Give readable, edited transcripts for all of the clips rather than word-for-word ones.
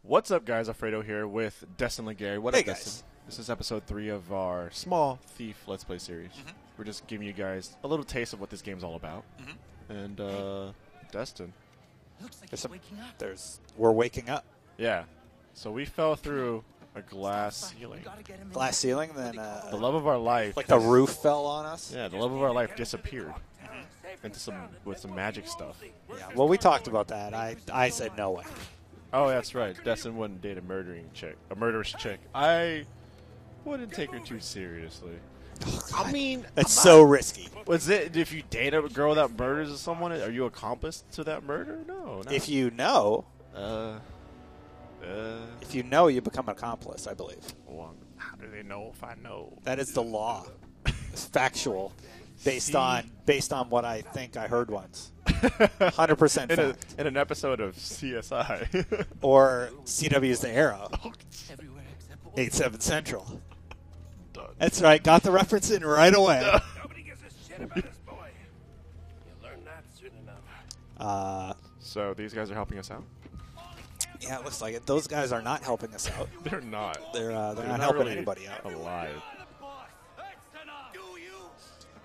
What's up, guys? Alfredo here with Destin Legary. What Hey, up, guys. Destin? This is episode 3 of our small Thief Let's Play series. We're just giving you guys a little taste of what this game's all about. And, Destin. Looks like There's he's waking up. We're waking up. Yeah. So we fell through a glass ceiling. Gotta get him in. Glass ceiling, then The love of our life. like the roof fell on us. Yeah, the love of our life disappeared into some magic stuff. Yeah. Well, we talked about that. I said no way. Oh, that's right. Destin wouldn't date a murderous chick. I wouldn't take her too seriously. I mean, That's so risky. was it if you date a girl that murders someone? Are you accomplice to that murder? No. If you know, you become an accomplice. I believe Well, how do they know if I know? that is the law. It's factual, based See? on what I think I heard once. 100% fact. In an episode of CSI. Or CW's The Arrow, Everywhere except 8/7 Central. Done. That's right. Got the reference in right away. Nobody gives a shit about this boy. You learn that soon enough. So these guys are helping us out? Yeah, it looks like it. Those guys are not helping us out. They're not. They're not helping really anybody out. alive.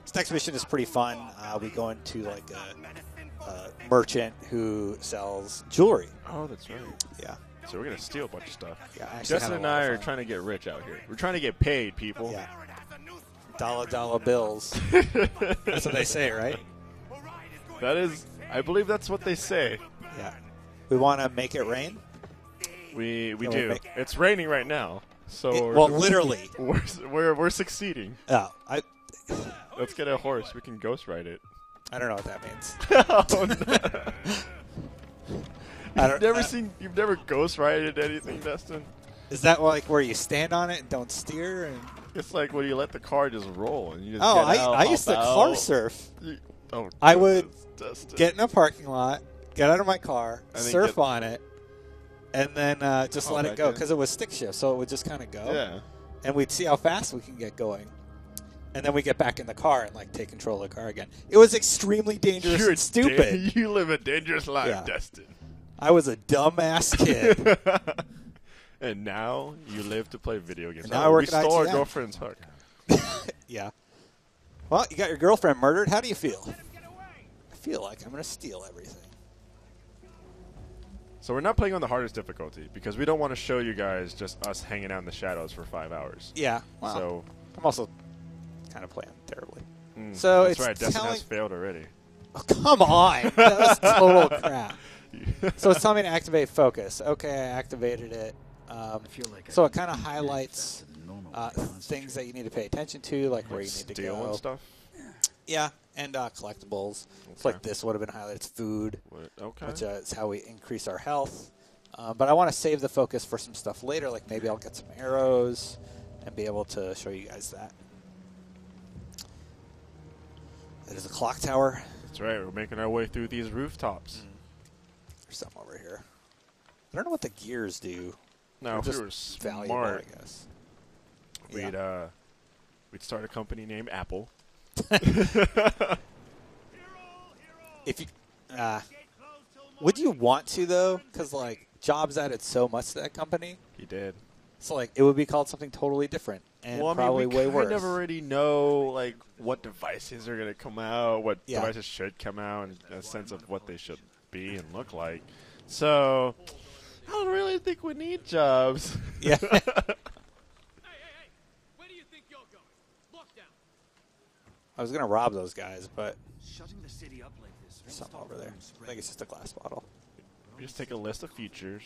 This next mission is pretty fun. We go into like a merchant who sells jewelry. Oh, that's right. Yeah, So we're going to steal a bunch of stuff. yeah. I actually Justin had a and lot I of are fun. trying to get rich out here. We're trying to get paid, people. Yeah, dollar bills. That's what they say, right? That is, I believe that's what they say. Yeah. We want to make it rain. We we do. make- It's raining right now. So Well, literally. we're succeeding. Oh, I Let's get a horse. We can ghost ride it. don't know what that means. Oh, no. I don't- You've never ghost rided anything, Destin? Is that like where you stand on it and don't steer? And It's like when you let the car just roll and you just oh, get out, I used to hop car out. surf. Oh, I would Destin. Get in a parking lot, get out of my car, And then surf get- on it, and then just Oh, let it back go in. because it was stick shift, so it would just kind of go. Yeah. And we'd see how fast we can get going. And then we get back in the car and like take control of the car again. It was extremely dangerous You're and stupid. you live a dangerous life, Yeah. Destin. I was a dumbass kid. And now you live to play video games. And now I work we at stole our IGN. girlfriend's hook. Yeah. Well, you got your girlfriend murdered. How do you feel? I feel like I'm going to steal everything. So we're not playing on the hardest difficulty because we don't want to show you guys just us hanging out in the shadows for 5 hours. Yeah. Well, So I'm also kind of playing terribly. So that's it's right. Destin telling. has failed already. Oh, come on. That was total crap. So it's telling me to activate focus. Okay, I activated it. So it kind of highlights things that you need to pay attention to, like where you need to Steal go. and stuff. Yeah, and collectibles. It's Okay. like this would have been highlighted. It's food, Okay. which is how we increase our health. But I want to save the focus for some stuff later, like maybe I'll get some arrows and be able to show you guys that. It is a clock tower. That's right. We're making our way through these rooftops. There's some over here. I don't know what the gears do. Now, They're if we were just valuable, smart, I guess. we'd start a company named Apple. If you, would you want to though? Because like Jobs added so much to that company, He did. so like it would be called something totally different and probably we way kind worse. of already know like what devices are going to come out, what Yeah. devices should come out, and a sense of what they should be and look like. So I don't really think we need Jobs. Yeah. Hey, where do you think you're going? Look down. I was gonna rob those guys, but shutting the city up like this. there's something over there. I think it's just a glass bottle. We just take a list of features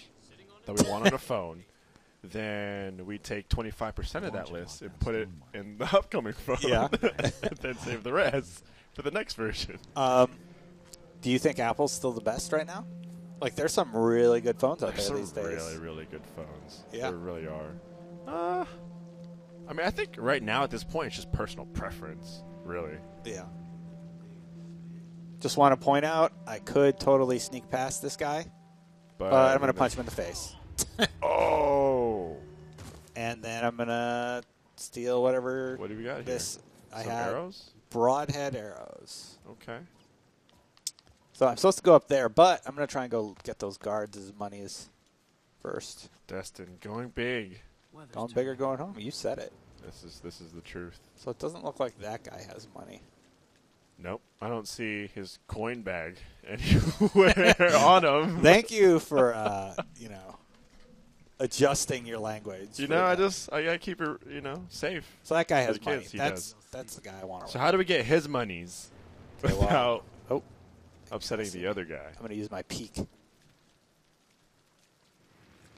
that we want on a phone. Then we take 25% of that list and put it in the upcoming phone. Yeah. And then save the rest for the next version. Do you think Apple's still the best right now? Like, there's some really good phones out There's there some these days. really, really good phones. Yeah. There really are. I mean, I think right now at this point it's just personal preference, really. Yeah. Just want to point out, I could totally sneak past this guy, but I'm going to punch him in the face. Oh! And then I'm going to steal whatever What do we got this here? I Some have. arrows? Broadhead arrows. Okay. So I'm supposed to go up there, but I'm going to try and go get those guards as money as first. Destin, going big. Going big or going home? You said it. This is the truth. So it doesn't look like that guy has money. Nope. I don't see his coin bag anywhere on him. Thank you for, adjusting your language. I gotta keep it, safe. So that guy has For the money. kids, That's the guy I want to. So how do we get his monies Okay, without upsetting the other guy? I'm going to use my peek.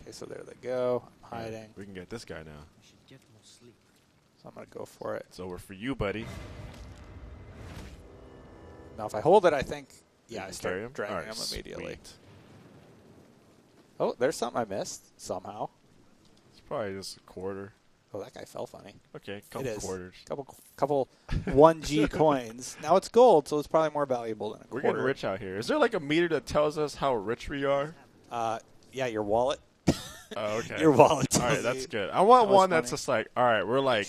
Okay, so there they go. I'm hiding. We can get this guy now. We should get more sleep. So I'm going to go for it. It's over for you, buddy. Now, if I hold it, I think, I Carry start him? dragging All right, him immediately. sweet. Oh, there's something I missed somehow. It's probably just a quarter. Oh, that guy fell funny. Okay, It couple is. quarters. Couple 1G coins. Now it's gold, so it's probably more valuable than a We're quarter. getting rich out here. Is there like a meter that tells us how rich we are? Yeah, your wallet. Oh, okay. Your wallet. All right, that's good. I want That was one that's funny. just like, all right, we're like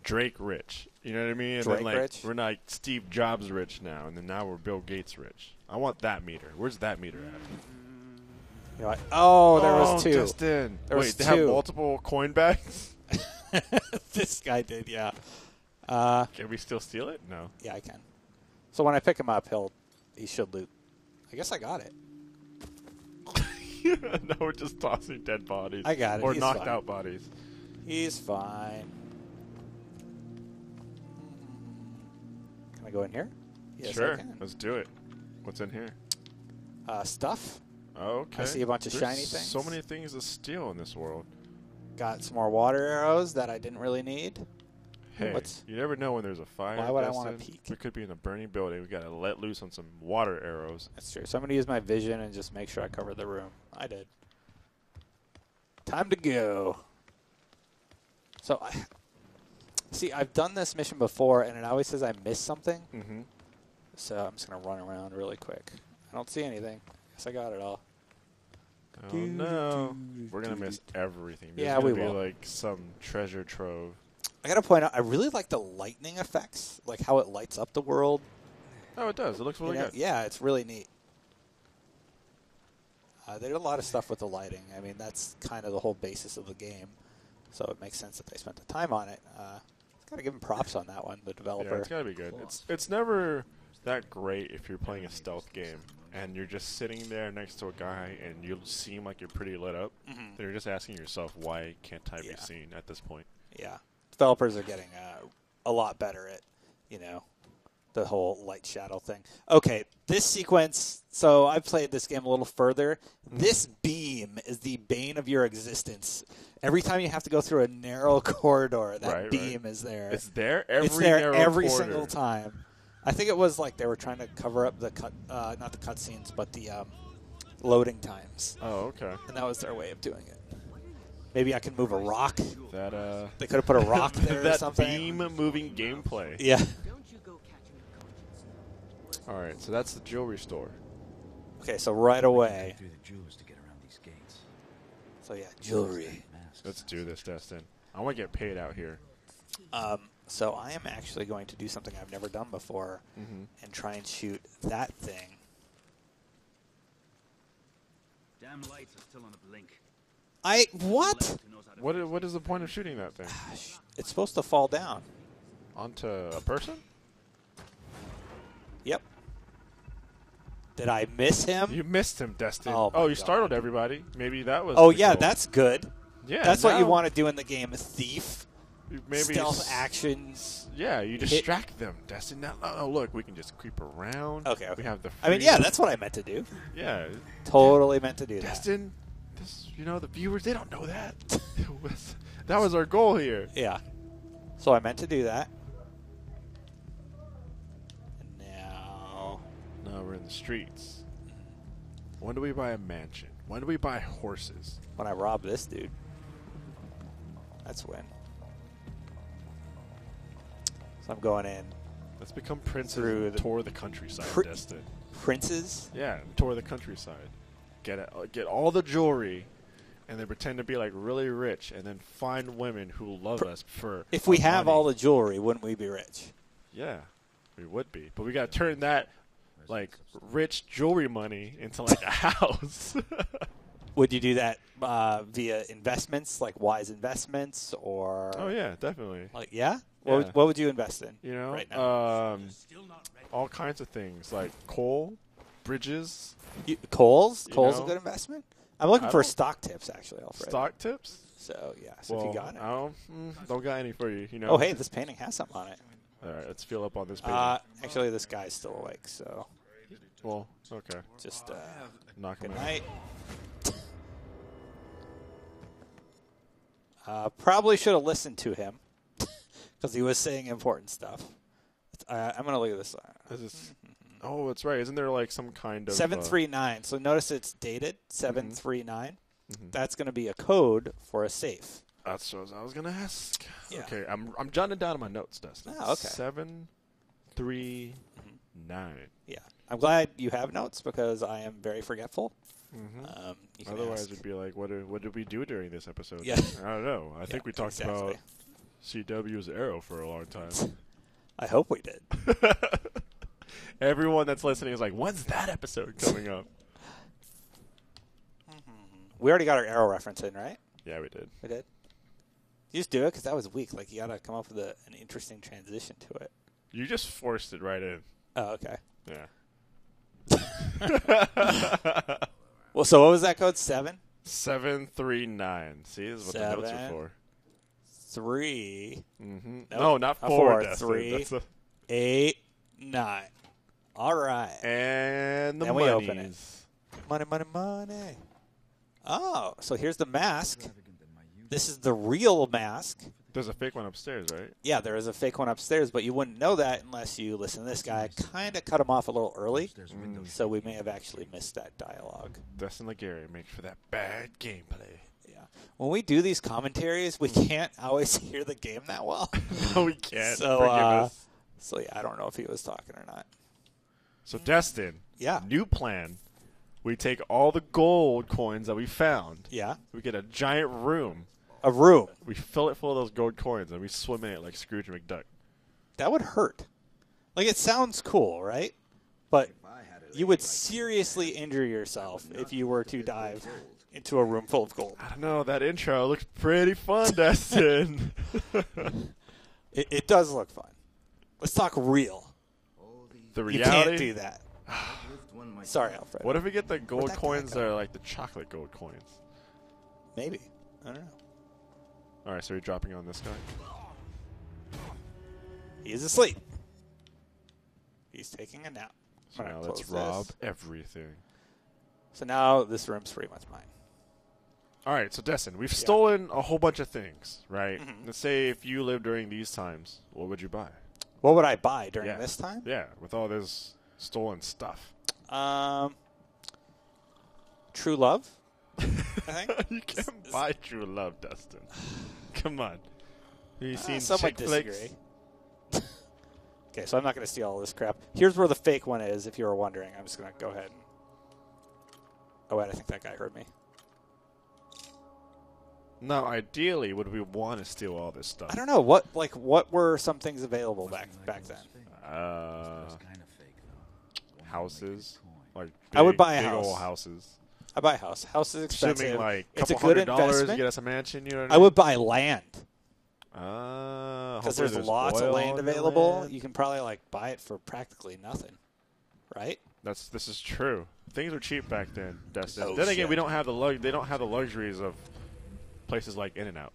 Drake rich. You know what I mean? And Drake then, like, rich? we're like Steve Jobs rich now, and then now we're Bill Gates rich. I want that meter. Where's that meter at? You're like, oh, there was two. Justin. There was Wait, they have two. multiple coin bags? This guy did, yeah. Can we still steal it? No. Yeah, I can. So when I pick him up, he should loot. I guess I got it. No, we're just tossing dead bodies. I got it. Or He's knocked fine. out bodies. He's fine. Can I go in here? Yes, Sure. I can. Let's do it. What's in here? Stuff. Okay. I see a bunch of There's shiny things. So many things to steal in this world. Got some more water arrows that I didn't really need. Hey, What's- you never know when there's a fire. Why would I wanna Destin. peek? We could be in a burning building. We gotta let loose on some water arrows. That's true. So I'm going to use my vision and just make sure I cover the room. I did. Time to go. So, I've done this mission before, and it always says I missed something. Mm-hmm. So I'm just going to run around really quick. I don't see anything. Guess I got it all. Oh no, we're gonna miss everything. There's Yeah, gonna we be will. like some treasure trove. I got to point out, I really like the lightning effects, like how it lights up the world. Oh, it does. It looks really good. Yeah, it's really neat. They did a lot of stuff with the lighting. I mean, that's kind of the whole basis of the game. So it makes sense that they spent the time on it. Got to give them props on that one, the developer. Yeah, it's gotta be good. It's never that great if you're playing a stealth game and you're just sitting there next to a guy and you seem like you're pretty lit up. Mhm. Then you're just asking yourself, why can't I Yeah. be seen at this point? Yeah. Developers are getting a lot better at, the whole light shadow thing. Okay, this sequence, so I've played this game a little further. This beam is the bane of your existence. Every time you have to go through a narrow corridor, that beam is there. It's there It's there narrow every corridor. single time. I think it was like they were trying to cover up the not the cutscenes, but the loading times. Oh, okay. And that was their way of doing it. Maybe I can move a rock. That They could have put a rock there or that something. beam moving gameplay. Yeah. Don't you go catching your conscience. All right, so that's the jewelry store. Okay, so right away. Through the jewels to get around these gates. So yeah, jewelry. Let's do this, Destin. I want to get paid out here. So I am actually going to do something I've never done before and try and shoot that thing. Damn lights are still on a blink. What? What is the point of shooting that thing? It's supposed to fall down. Onto a person? Yep. Did I miss him? You missed him, Destin. Oh, my you God. startled everybody. Maybe that was. Oh the yeah, goal. that's good. Yeah, That's what you now want to do in the game. Thief, Maybe stealth actions. Yeah, you distract them, Destin. Now, oh, look, we can just creep around. Okay. We have the. I mean, yeah, that's what I meant to do. Yeah, Totally meant to do that. Destin. The viewers, they don't know that. That was our goal here. Yeah. So I meant to do that. And now. Now we're in the streets. When do we buy a mansion? When do we buy horses? When I rob this dude. That's when. So I'm going in. Let's become princes Through and the tour the countryside, Destin. Princes? Yeah, tour the countryside. Get all the jewelry, and then pretend to be like really rich, and then find women who love us for. If we our have money. all the jewelry, wouldn't we be rich? Yeah, we would be, but we got to turn that like rich jewelry money into like a house. Would you do that via investments, like wise investments, or? Oh yeah, definitely. Like yeah. Yeah. What would you invest in? You know, right now? all kinds of things like coal, bridges, Coal's You a know? good investment. I'm looking I for don't- stock tips, actually, Alfred. stock tips. So yeah, so Well, if you got it. I don't got any for you. You know. Oh hey, this painting has something on it. All right, let's fill up on this page. Actually, this guy's still awake, so Well, okay. just Knock him good out. night. Probably should have listened to him because he was saying important stuff. I'm gonna look at this. Is this? Oh, that's right. Isn't there like some kind of 739. So notice it's dated 739. Mhm. That's going to be a code for a safe. That's what I was gonna ask. Yeah. Okay, I'm jotting it down in my notes, Dustin. Oh, okay. 739. Yeah, I'm glad you have notes because I am very forgetful. Mm-hmm. You can Otherwise, ask. it'd be like, what did we do during this episode? Yeah. I don't know. I think we talked exactly. about CW's Arrow for a long time. I hope we did. Everyone that's listening is like, when's that episode coming up? We already got our arrow reference in, right? Yeah, we did. We did. You just do it because that was weak. Like you got to come up with an interesting transition to it. You just forced it right in. Oh, okay. Yeah. Well, so what was that code? 739. See, this is what the notes are 7 for. 3 Mm-hmm. Nope. No, not A 4. four, Dustin. 3, That's 8, 9. All right. and the Then we open it. monies. Money, money, money. Oh, so here's the mask. This is the real mask. There's a fake one upstairs, right? Yeah, there is a fake one upstairs, but you wouldn't know that unless you listen to this guy. Kind of cut him off a little early, so we may have actually missed that dialogue. Dustin Legary makes for that bad gameplay. Yeah. When we do these commentaries, we can't always hear the game that well. No, we can't. So, Forgive us. So, yeah, I don't know if he was talking or not. So, Destin, Yeah. new plan. We take all the gold coins that we found. Yeah. We get a giant room. A room. We fill it full of those gold coins, and we swim in it like Scrooge McDuck. That would hurt. Like, it sounds cool, right? But you would seriously injure yourself if you were to dive into a room full of gold. I don't know. That intro looks pretty fun, Destin. It does look fun. Let's talk real. The You reality. can't do that. Sorry, Alfred. What if we get the gold that guy coins go? that are like the chocolate gold coins? Maybe. I don't know. All right, so you're dropping on this guy. He's asleep. He's taking a nap. So I'm now gonna let's close rob this. everything. So now this room's pretty much mine. All right, so Destin, we've stolen a whole bunch of things, right? Mm-hmm. Let's say if you lived during these times, what would you buy? What would I buy during Yeah. this time? Yeah, with all this stolen stuff. True love, I think. You can't buy true love, Dustin. Come on. Have you seen Somewhat chick flicks? disagree. Okay, so I'm not going to steal all this crap. Here's where the fake one is, if you were wondering. I'm just going to go ahead and... Oh, wait, I think that guy heard me. Now, ideally, would we want to steal all this stuff? I don't know. What were some things available back then? Houses, like big, I would buy a big house. old houses. I buy a house. House is expensive. Assuming like a It's a couple good $100 to investment. get us a mansion. You know what I would buy land. Because Because there's lots of land available. You can probably buy it for practically nothing, right? This is true. Things were cheap back then, Destin. Oh, then again, shit. we don't have they don't have the luxuries of places like In-N-Out.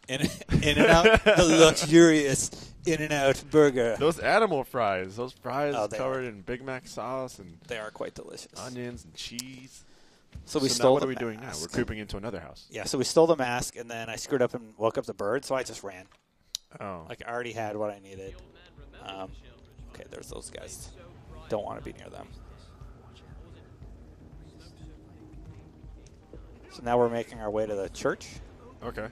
In-N-Out, the luxurious In-N-Out burger. Those animal fries, those fries Oh, they covered in Big Mac sauce and They are quite delicious. onions and cheese. So we now stole what the are we doing now? mask. We're creeping into another house. Yeah, so we stole the mask, and then I screwed up and woke up the bird, so I just ran. Oh. I already had what I needed. Okay, there's those guys. Don't want to be near them. So now we're making our way to the church. Okay.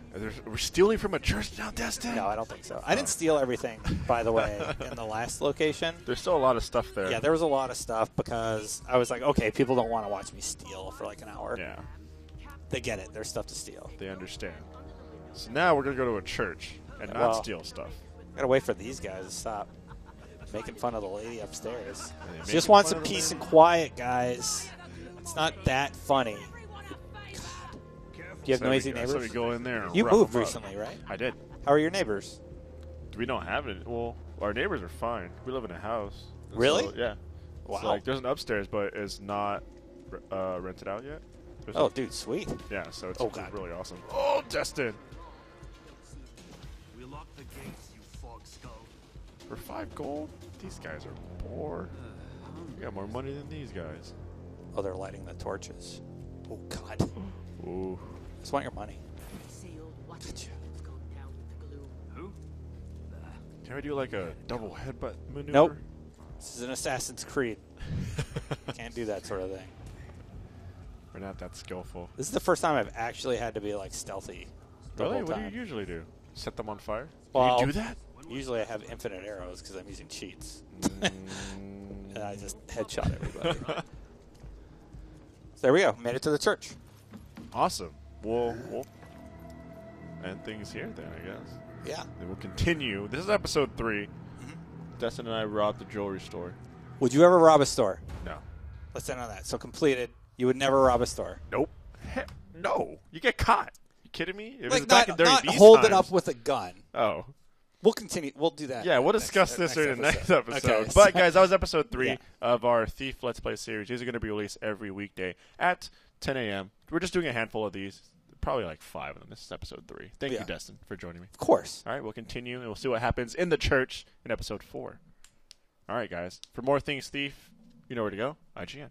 We're stealing from a church now, Destin? No, I don't think so. I didn't steal everything, by the way, in the last location. There's still a lot of stuff there. Yeah, there was a lot of stuff because I was like, okay, people don't want to watch me steal for an hour. Yeah, They get it. There's stuff to steal. they understand. So now we're going to go to a church and not Well- steal stuff. Gotta wait for these guys to stop making fun of the lady upstairs. they She making just wants fun some of the peace lady? and quiet, guys. It's not that funny. Do you have noisy neighbors? So we go in there. And you rough moved them up. recently, right? I did. How are your neighbors? We don't have it. Well, our neighbors are fine. We live in a house. Really? So, yeah. Wow. So, like, there's an upstairs, but it's not rented out yet. Dude, sweet. Yeah, so it's God. really awesome. Oh, Destin. We locked the gates, you fog skull. For 5 gold? These guys are poor. We got more money than these guys. Oh, they're lighting the torches. Oh, God. Ooh. I just want your money. I say old Watson was going down with the gloom. Who? Can we do like a double headbutt maneuver? Nope. This is an Assassin's Creed. Can't do that sort of thing. We're not that skillful. This is the first time I've actually had to be like stealthy. The Really? whole What do time. you usually do? Set them on fire? Well, you do that? Usually I have infinite arrows because I'm using cheats. Mm. And I just headshot everybody. So there we go. Made it to the church. Awesome. We'll end things here then, I guess. Yeah. Then we'll continue. This is episode 3. Destin and I robbed the jewelry store. Would you ever rob a store? No. Let's end on that. So completed. You would never rob a store. Nope. Heck, no. You get caught. You kidding me? It Like was back not during these hold it times. up with a gun. Oh. We'll continue. We'll do that. Yeah, we'll discuss this in the next episode. Okay. But, guys, that was episode 3 Yeah. of our Thief Let's Play series. These are going to be released every weekday at 10 a.m. We're just doing a handful of these. Probably like 5 of them. This is episode 3. Thank you, Destin, for joining me. Of course. All right, we'll continue, and we'll see what happens in the church in episode 4. All right, guys. For more Things Thief, you know where to go. IGN.